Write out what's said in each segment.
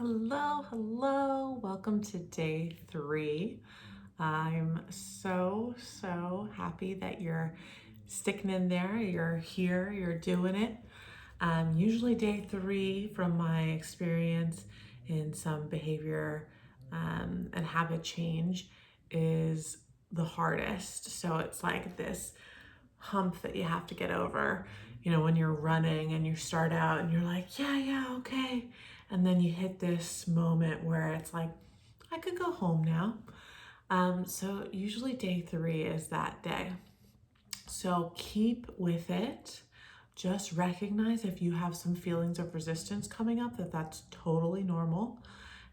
Hello, hello. Welcome to day 3. I'm so happy that you're sticking in there. You're here, you're doing it. Usually day 3, from my experience in some behavior and habit change, is the hardest. So it's like this hump that you have to get over. You know, when you're running and you start out and you're like, yeah, okay. And then you hit this moment where it's like, I could go home now. So usually day 3 is that day. So keep with it. Just recognize if you have some feelings of resistance coming up, that's totally normal.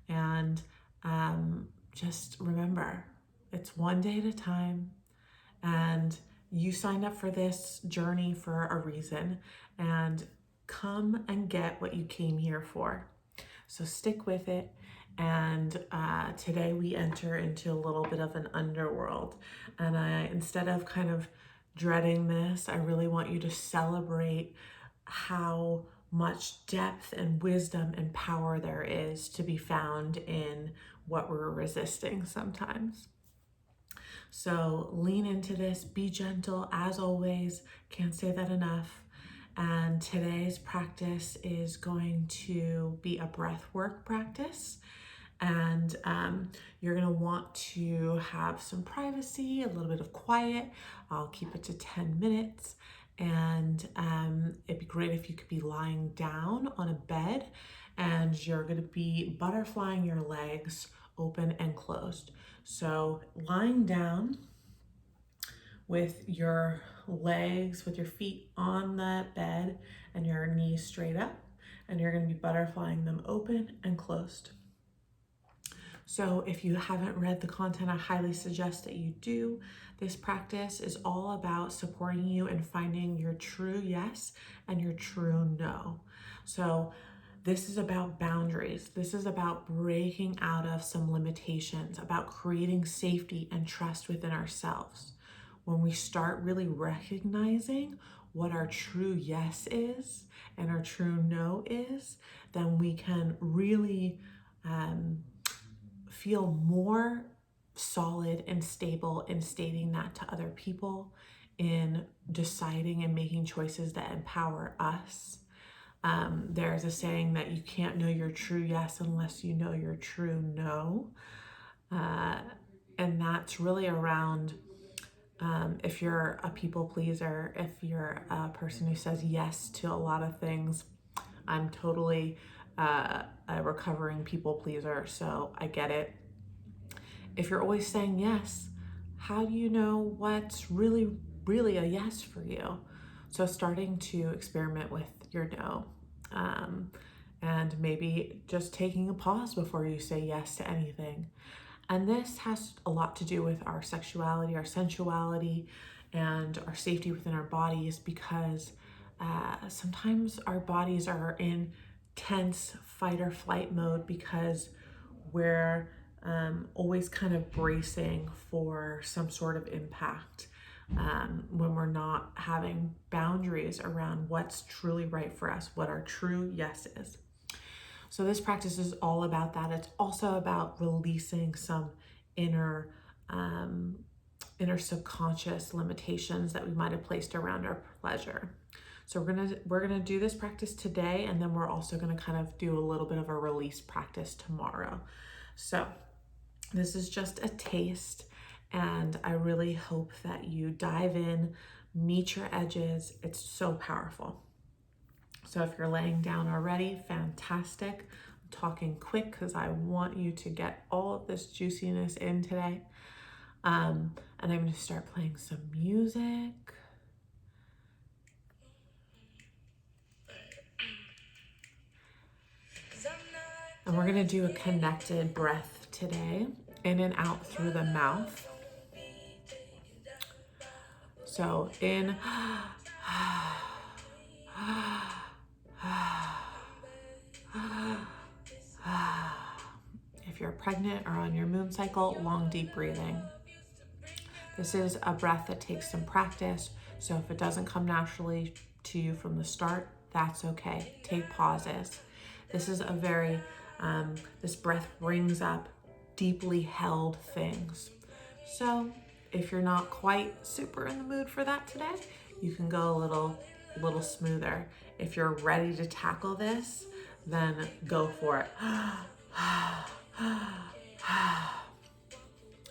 And just remember, it's one day at a time. And you signed up for this journey for a reason, and come and get what you came here for. So stick with it. And today we enter into a little bit of an underworld. And instead of kind of dreading this, I really want you to celebrate how much depth and wisdom and power there is to be found in what we're resisting sometimes. So lean into this, be gentle as always, can't say that enough. And today's practice is going to be a breath work practice. And you're gonna want to have some privacy, a little bit of quiet. I'll keep it to 10 minutes. And it'd be great if you could be lying down on a bed, and you're gonna be butterflying your legs open and closed. So lying down with your legs, with your feet on the bed and your knees straight up, and you're going to be butterflying them open and closed. So if you haven't read the content, I highly suggest that you do. This practice is all about supporting you and finding your true yes and your true no. So this is about boundaries. This is about breaking out of some limitations, about creating safety and trust within ourselves. When we start really recognizing what our true yes is and our true no is, then we can really feel more solid and stable in stating that to other people, in deciding and making choices that empower us. There's a saying that you can't know your true yes unless you know your true no. And that's really around if you're a people pleaser, if you're a person who says yes to a lot of things. I'm totally a recovering people pleaser, so I get it. If you're always saying yes, how do you know what's really a yes for you? So starting to experiment with your no. And maybe just taking a pause before you say yes to anything. And this has a lot to do with our sexuality, our sensuality, and our safety within our bodies, because sometimes our bodies are in tense fight or flight mode because we're always kind of bracing for some sort of impact when we're not having boundaries around what's truly right for us, what our true yes is. So this practice is all about that. It's also about releasing some inner subconscious limitations that we might have placed around our pleasure. So we're gonna do this practice today, and then we're also gonna kind of do a little bit of a release practice tomorrow. So this is just a taste, and I really hope that you dive in, meet your edges. It's so powerful. So if you're laying down already, fantastic. I'm talking quick because I want you to get all of this juiciness in today. And I'm going to start playing some music. And we're going to do a connected breath today, in and out through the mouth. So in, if you're pregnant or on your moon cycle, long, deep breathing. This is a breath that takes some practice. So if it doesn't come naturally to you from the start, that's okay. Take pauses. This is a very This breath brings up deeply held things. So if you're not quite super in the mood for that today, you can go a little smoother. If you're ready to tackle this, then go for it.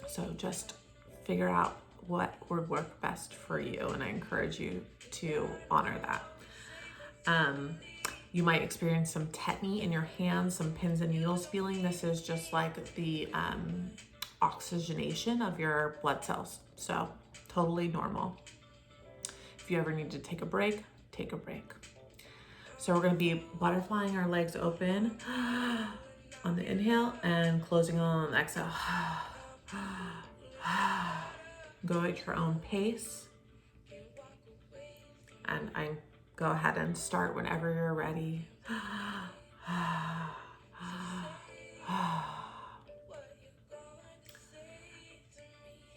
So just figure out what would work best for you, and I encourage you to honor that. You might experience some tetany in your hands, some pins and needles feeling. This is just like the oxygenation of your blood cells. So totally normal. If you ever need to take a break, take a break. So we're going to be butterflying our legs open on the inhale and closing on the exhale. Go at your own pace. And I go ahead and start whenever you're ready.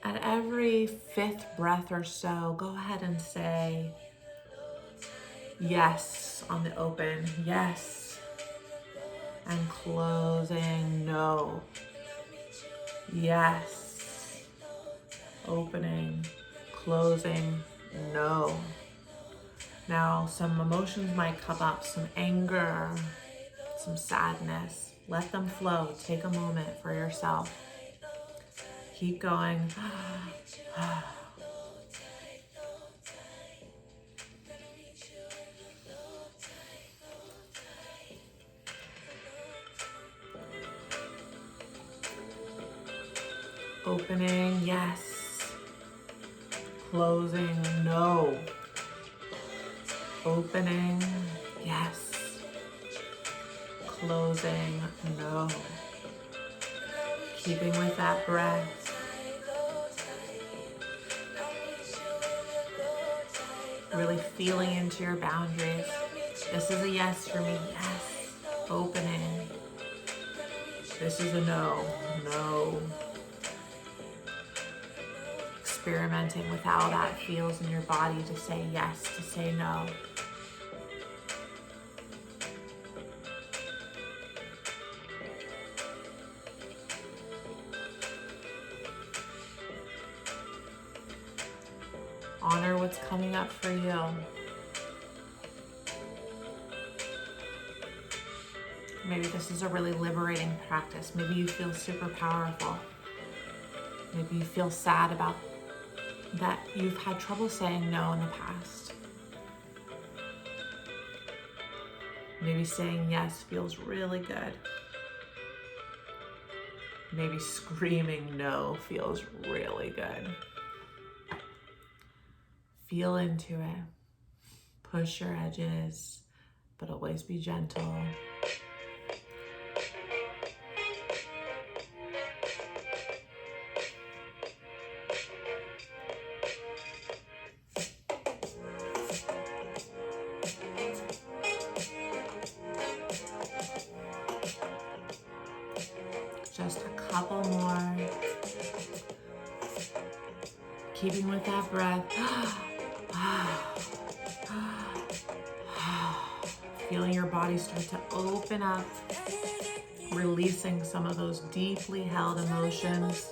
At every fifth breath or so, go ahead and say yes on the open, yes, and closing, no, yes, opening, closing, no. Now, some emotions might come up, some anger, some sadness. Let them flow. Take a moment for yourself. Keep going. Opening, yes. Closing, no. Opening, yes. Closing, no. Keeping with that breath. Really feeling into your boundaries. This is a yes for me, yes. Opening. This is a no, no. Experimenting with how that feels in your body to say yes, to say no. Honor what's coming up for you. Maybe this is a really liberating practice. Maybe you feel super powerful. Maybe you feel sad about that you've had trouble saying no in the past. Maybe saying yes feels really good. Maybe screaming no feels really good. Feel into it. Push your edges, but always be gentle. Just a couple more. Keeping with that breath. Feeling your body start to open up, releasing some of those deeply held emotions.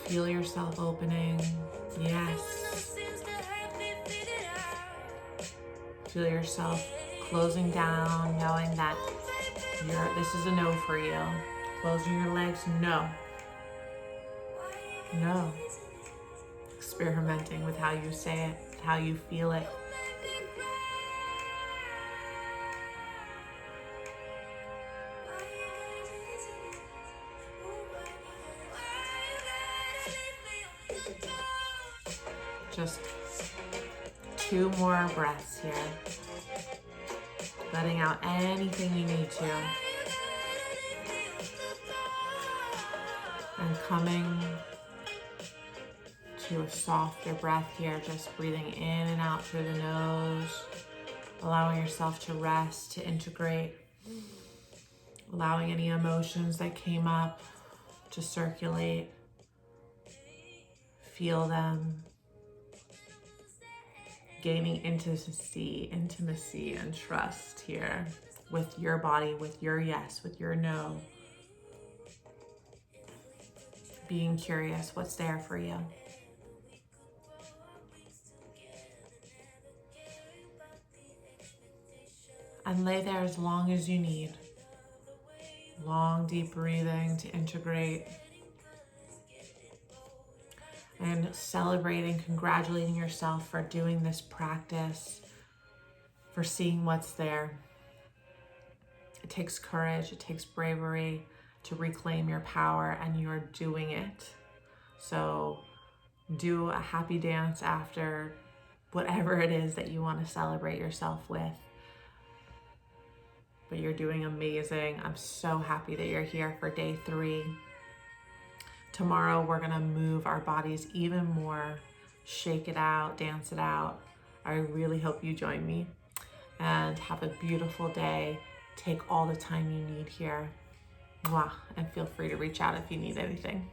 Feel yourself opening. Yes. Feel yourself closing down, knowing that this is a no for you. Closing your legs, no. No. Experimenting with how you say it, how you feel it. Just 2 more breaths here. Letting out anything you need to. And coming to a softer breath here, just breathing in and out through the nose, allowing yourself to rest, to integrate, allowing any emotions that came up to circulate, feel them, gaining intimacy and trust here with your body, with your yes, with your no. Being curious, what's there for you? And lay there as long as you need. Long, deep breathing to integrate. And celebrating, congratulating yourself for doing this practice, for seeing what's there. It takes courage, it takes bravery to reclaim your power, and you're doing it. So do a happy dance after whatever it is that you want to celebrate yourself with. But you're doing amazing. I'm so happy that you're here for day 3. Tomorrow we're gonna move our bodies even more, shake it out, dance it out. I really hope you join me, and have a beautiful day. Take all the time you need here. Mwah. And feel free to reach out if you need anything.